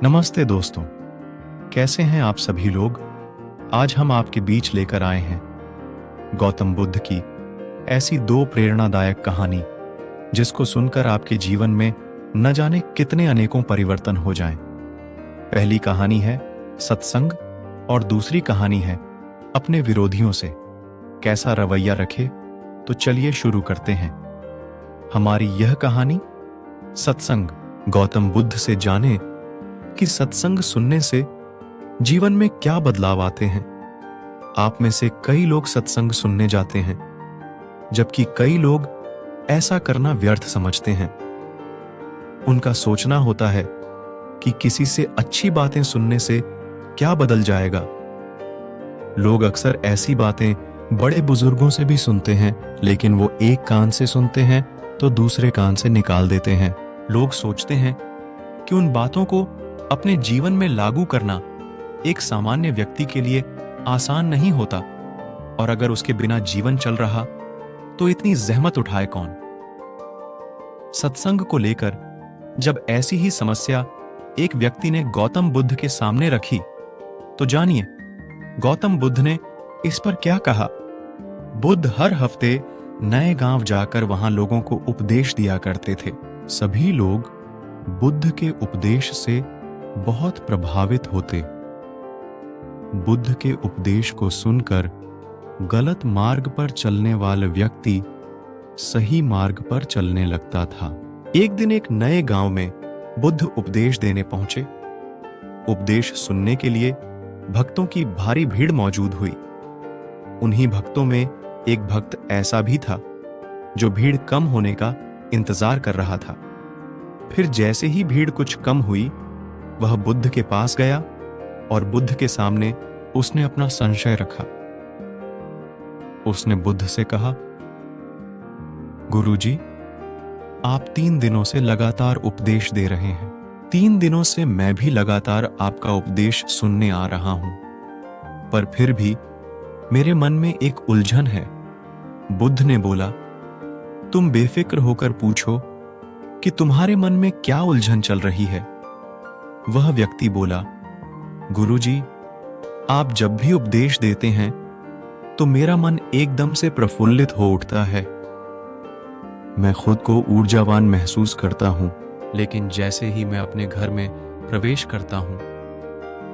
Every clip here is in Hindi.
नमस्ते दोस्तों, कैसे हैं आप सभी लोग। आज हम आपके बीच लेकर आए हैं गौतम बुद्ध की ऐसी दो प्रेरणादायक कहानी जिसको सुनकर आपके जीवन में न जाने कितने अनेकों परिवर्तन हो जाएं। पहली कहानी है सत्संग और दूसरी कहानी है अपने विरोधियों से कैसा रवैया रखे। तो चलिए शुरू करते हैं हमारी यह कहानी सत्संग। गौतम बुद्ध से जाने कि सत्संग सुनने से जीवन में क्या बदलाव आते हैं। आप में से कई लोग सत्संग सुनने जाते हैं जबकि कई लोग ऐसा करना व्यर्थ समझते हैं। उनका सोचना होता है कि किसी से अच्छी बातें सुनने से क्या बदल जाएगा। लोग अक्सर ऐसी बातें बड़े बुजुर्गों से भी सुनते हैं, लेकिन वो एक कान से सुनते हैं तो दूसरे कान से निकाल देते हैं। लोग सोचते हैं कि उन बातों को अपने जीवन में लागू करना एक सामान्य व्यक्ति के लिए आसान नहीं होता, और अगर उसके बिना जीवन चल रहा तो इतनी जहमत उठाए कौन। सत्संग को लेकर जब ऐसी ही समस्या एक व्यक्ति ने गौतम बुद्ध के सामने रखी तो जानिए गौतम बुद्ध ने इस पर क्या कहा। बुद्ध हर हफ्ते नए गांव जाकर वहां लोगों को उपदेश दिया करते थे। सभी लोग बुद्ध के उपदेश से बहुत प्रभावित होते। बुद्ध के उपदेश को सुनकर गलत मार्ग पर चलने वाला व्यक्ति सही मार्ग पर चलने लगता था। एक दिन एक नए गांव में बुद्ध उपदेश देने पहुंचे। उपदेश सुनने के लिए भक्तों की भारी भीड़ मौजूद हुई। उन्हीं भक्तों में एक भक्त ऐसा भी था जो भीड़ कम होने का इंतजार कर रहा था। फिर जैसे ही भीड़ कुछ कम हुई, वह बुद्ध के पास गया और बुद्ध के सामने उसने अपना संशय रखा। उसने बुद्ध से कहा, गुरुजी, आप 3 दिनों से लगातार उपदेश दे रहे हैं। 3 दिनों से मैं भी लगातार आपका उपदेश सुनने आ रहा हूं, पर फिर भी मेरे मन में एक उलझन है। बुद्ध ने बोला, तुम बेफिक्र होकर पूछो कि तुम्हारे मन में क्या उलझन चल रही है। वह व्यक्ति बोला, गुरुजी, आप जब भी उपदेश देते हैं तो मेरा मन एकदम से प्रफुल्लित हो उठता है। मैं खुद को ऊर्जावान महसूस करता हूं, लेकिन जैसे ही मैं अपने घर में प्रवेश करता हूं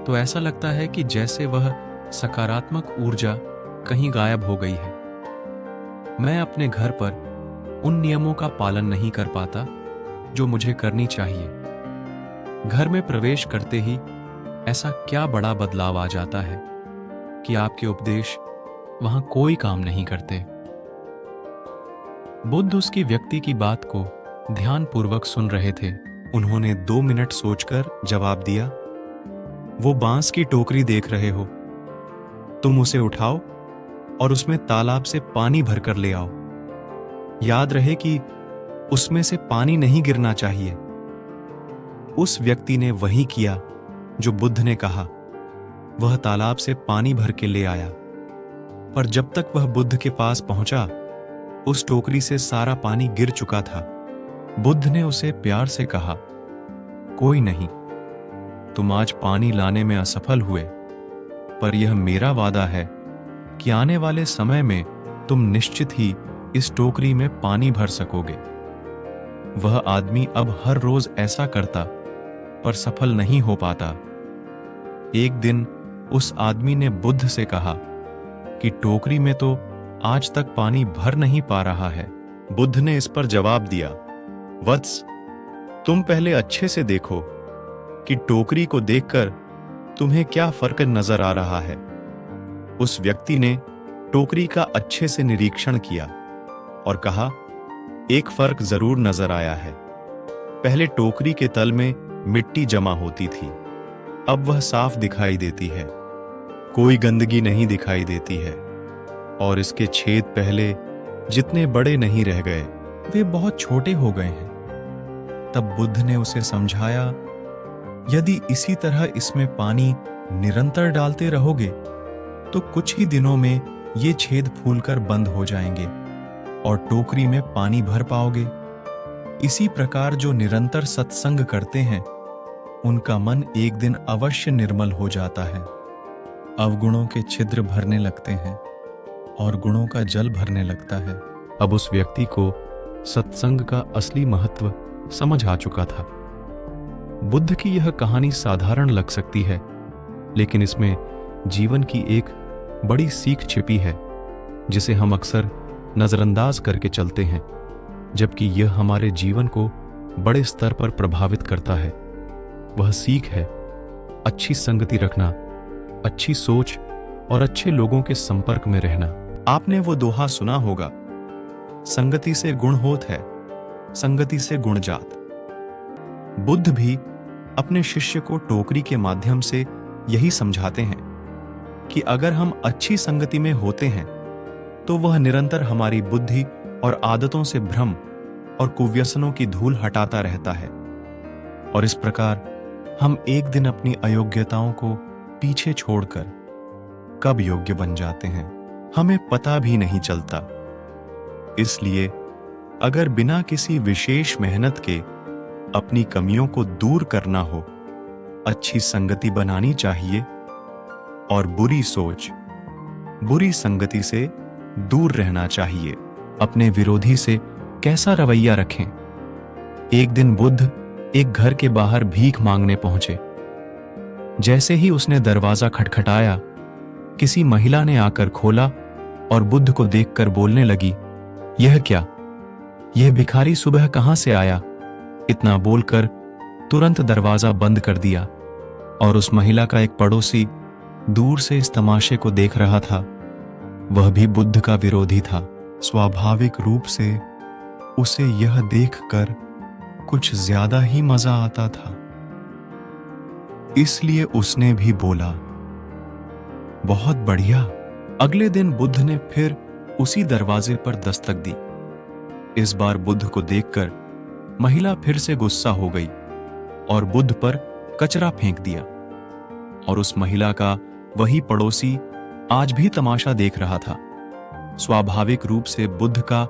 तो ऐसा लगता है कि जैसे वह सकारात्मक ऊर्जा कहीं गायब हो गई है। मैं अपने घर पर उन नियमों का पालन नहीं कर पाता जो मुझे करनी चाहिए। घर में प्रवेश करते ही ऐसा क्या बड़ा बदलाव आ जाता है कि आपके उपदेश वहां कोई काम नहीं करते। बुद्ध उसकी व्यक्ति की बात को ध्यानपूर्वक सुन रहे थे। उन्होंने 2 मिनट सोचकर जवाब दिया, वो बांस की टोकरी देख रहे हो, तुम उसे उठाओ और उसमें तालाब से पानी भरकर ले आओ। याद रहे कि उसमें से पानी नहीं गिरना चाहिए। उस व्यक्ति ने वही किया जो बुद्ध ने कहा। वह तालाब से पानी भर के ले आया, पर जब तक वह बुद्ध के पास पहुंचा उस टोकरी से सारा पानी गिर चुका था। बुद्ध ने उसे प्यार से कहा, कोई नहीं, तुम आज पानी लाने में असफल हुए, पर यह मेरा वादा है कि आने वाले समय में तुम निश्चित ही इस टोकरी में पानी भर सकोगे। वह आदमी अब हर रोज ऐसा करता पर सफल नहीं हो पाता। एक दिन उस आदमी ने बुद्ध से कहा कि टोकरी में तो आज तक पानी भर नहीं पा रहा है। बुद्ध ने इस पर जवाब दिया, वत्स, तुम पहले अच्छे से देखो कि टोकरी को देखकर तुम्हें क्या फर्क नजर आ रहा है। उस व्यक्ति ने टोकरी का अच्छे से निरीक्षण किया और कहा, एक फर्क जरूर नजर आया है। पहले टोकरी के तल में मिट्टी जमा होती थी, अब वह साफ दिखाई देती है, कोई गंदगी नहीं दिखाई देती है, और इसके छेद पहले जितने बड़े नहीं रह गए, वे बहुत छोटे हो गए हैं। तब बुद्ध ने उसे समझाया, यदि इसी तरह इसमें पानी निरंतर डालते रहोगे तो कुछ ही दिनों में ये छेद फूलकर बंद हो जाएंगे और टोकरी में पानी भर पाओगे। इसी प्रकार जो निरंतर सत्संग करते हैं उनका मन एक दिन अवश्य निर्मल हो जाता है। अवगुणों के छिद्र भरने लगते हैं और गुणों का जल भरने लगता है। अब उस व्यक्ति को सत्संग का असली महत्व समझ आ चुका था। बुद्ध की यह कहानी साधारण लग सकती है, लेकिन इसमें जीवन की एक बड़ी सीख छिपी है जिसे हम अक्सर नजरअंदाज करके चलते हैं, जबकि यह हमारे जीवन को बड़े स्तर पर प्रभावित करता है। वह सीख है अच्छी संगति रखना, अच्छी सोच और अच्छे लोगों के संपर्क में रहना। आपने वो दोहा सुना होगा, संगति से गुण होत है, संगति से गुण जात। बुद्ध भी अपने शिष्य को टोकरी के माध्यम से यही समझाते हैं कि अगर हम अच्छी संगति में होते हैं तो वह निरंतर हमारी बुद्धि और आदतों से भ्रम और कुव्यसनों की धूल हटाता रहता है, और इस प्रकार हम एक दिन अपनी अयोग्यताओं को पीछे छोड़कर कब योग्य बन जाते हैं, हमें पता भी नहीं चलता। इसलिए अगर बिना किसी विशेष मेहनत के अपनी कमियों को दूर करना हो, अच्छी संगति बनानी चाहिए और बुरी सोच, बुरी संगति से दूर रहना चाहिए। अपने विरोधी से कैसा रवैया रखें। एक दिन बुद्ध एक घर के बाहर भीख मांगने पहुंचे। जैसे ही उसने दरवाजा खटखटाया, किसी महिला ने आकर खोला और बुद्ध को देखकर बोलने लगी, यह क्या, यह भिखारी सुबह कहां से आया? इतना बोलकर तुरंत दरवाजा बंद कर दिया, और उस महिला का एक पड़ोसी दूर से इस तमाशे को देख रहा था। वह भी बुद्ध का विरोधी था। स्वाभाविक रूप से उसे यह देखकर कुछ ज्यादा ही मजा आता था, इसलिए उसने भी बोला, बहुत बढ़िया। अगले दिन बुद्ध ने फिर उसी दरवाजे पर दस्तक दी। इस बार बुद्ध को देखकर महिला फिर से गुस्सा हो गई और बुद्ध पर कचरा फेंक दिया, और उस महिला का वही पड़ोसी आज भी तमाशा देख रहा था। स्वाभाविक रूप से बुद्ध का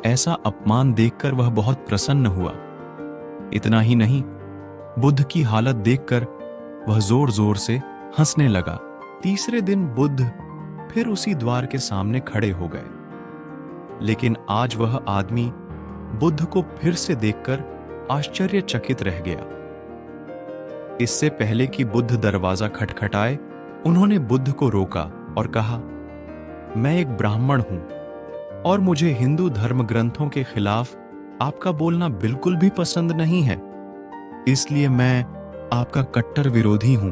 ऐसा अपमान देखकर वह बहुत प्रसन्न हुआ। इतना ही नहीं, बुद्ध की हालत देखकर वह जोर जोर से हंसने लगा। तीसरे दिन बुद्ध फिर उसी द्वार के सामने खड़े हो गए, लेकिन आज वह आदमी बुद्ध को फिर से देखकर आश्चर्यचकित रह गया। इससे पहले कि बुद्ध दरवाजा खटखटाए, उन्होंने बुद्ध को रोका और कहा, मैं एक ब्राह्मण हूं और मुझे हिंदू धर्म ग्रंथों के खिलाफ आपका बोलना बिल्कुल भी पसंद नहीं है, इसलिए मैं आपका कट्टर विरोधी हूं।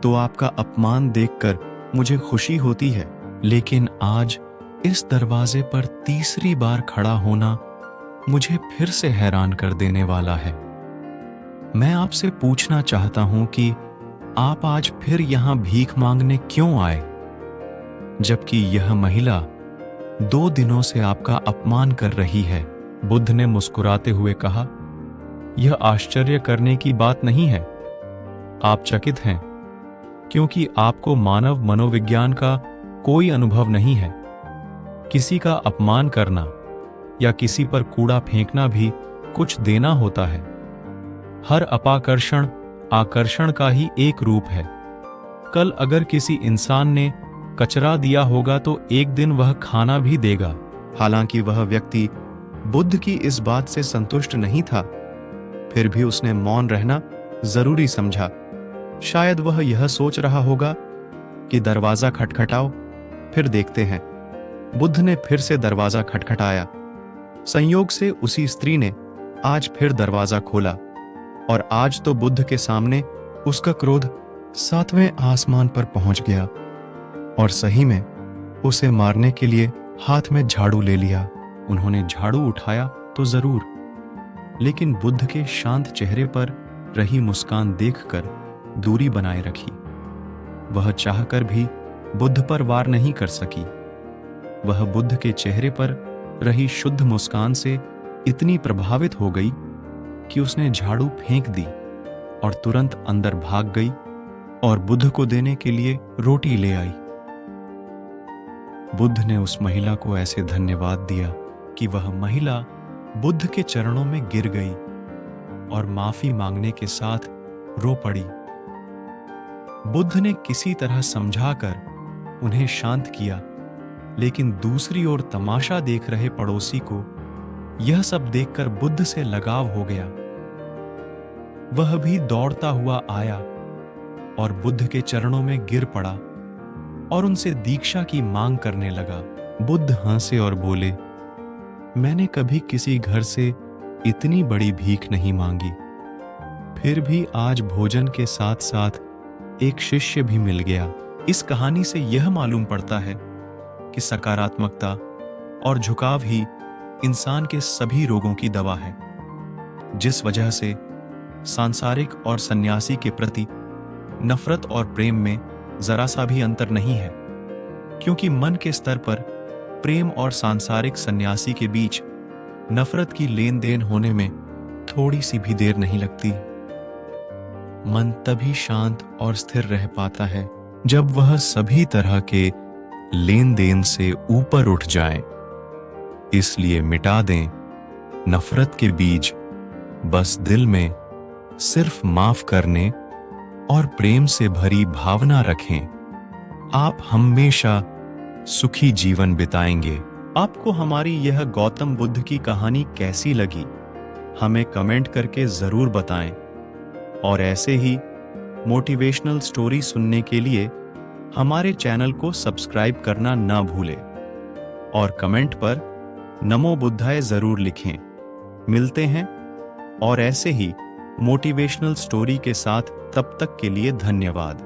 तो आपका अपमान देखकर मुझे खुशी होती है, लेकिन आज इस दरवाजे पर तीसरी बार खड़ा होना मुझे फिर से हैरान कर देने वाला है। मैं आपसे पूछना चाहता हूं कि आप आज फिर यहां भीख मांगने क्यों आए, जबकि यह महिला 2 दिनों से आपका अपमान कर रही है। बुद्ध ने मुस्कुराते हुए कहा, यह आश्चर्य करने की बात नहीं है। आप चकित हैं क्योंकि आपको मानव मनोविज्ञान का कोई अनुभव नहीं है। किसी का अपमान करना या किसी पर कूड़ा फेंकना भी कुछ देना होता है। हर अपाकर्षण आकर्षण का ही एक रूप है। कल अगर किसी इंसान ने कचरा दिया होगा तो एक दिन वह खाना भी देगा। हालांकि वह व्यक्ति बुद्ध की इस बात से संतुष्ट नहीं था, फिर भी उसने मौन रहना जरूरी समझा। शायद वह यह सोच रहा होगा कि दरवाजा खटखटाओ, फिर देखते हैं। बुद्ध ने फिर से दरवाजा खटखटाया। संयोग से उसी स्त्री ने आज फिर दरवाजा खोला, और आज तो बुद्ध के सामने उसका क्रोध 7वें आसमान पर पहुंच गया, और सही में उसे मारने के लिए हाथ में झाड़ू ले लिया। उन्होंने झाड़ू उठाया तो जरूर, लेकिन बुद्ध के शांत चेहरे पर रही मुस्कान देखकर दूरी बनाए रखी। वह चाहकर भी बुद्ध पर वार नहीं कर सकी। वह बुद्ध के चेहरे पर रही शुद्ध मुस्कान से इतनी प्रभावित हो गई कि उसने झाड़ू फेंक दी और तुरंत अंदर भाग गई और बुद्ध को देने के लिए रोटी ले आई। बुद्ध ने उस महिला को ऐसे धन्यवाद दिया कि वह महिला बुद्ध के चरणों में गिर गई और माफी मांगने के साथ रो पड़ी। बुद्ध ने किसी तरह समझाकर उन्हें शांत किया, लेकिन दूसरी ओर तमाशा देख रहे पड़ोसी को यह सब देखकर बुद्ध से लगाव हो गया। वह भी दौड़ता हुआ आया और बुद्ध के चरणों में गिर पड़ा और उनसे दीक्षा की मांग करने लगा। बुद्ध हंसे और बोले, मैंने कभी किसी घर से इतनी बड़ी भीख नहीं मांगी, फिर भी आज भोजन के साथ साथ एक शिष्य भी मिल गया। इस कहानी से यह मालूम पड़ता है कि सकारात्मकता और झुकाव ही इंसान के सभी रोगों की दवा है। जिस वजह से सांसारिक और सन्यासी के प्रति नफरत और प्रेम में जरा सा भी अंतर नहीं है, क्योंकि मन के स्तर पर प्रेम और सांसारिक सन्यासी के बीच नफरत की लेन देन होने में थोड़ी सी भी देर नहीं लगती। मन तभी शांत और स्थिर रह पाता है जब वह सभी तरह के लेन देन से ऊपर उठ जाए। इसलिए मिटा दें नफरत के बीज, बस दिल में सिर्फ माफ करने और प्रेम से भरी भावना रखें। आप हमेशा सुखी जीवन बिताएंगे। आपको हमारी यह गौतम बुद्ध की कहानी कैसी लगी, हमें कमेंट करके जरूर बताएं। और ऐसे ही मोटिवेशनल स्टोरी सुनने के लिए हमारे चैनल को सब्सक्राइब करना ना भूलें और कमेंट पर नमो बुद्धाय जरूर लिखें। मिलते हैं और ऐसे ही मोटिवेशनल स्टोरी के साथ, तब तक के लिए धन्यवाद।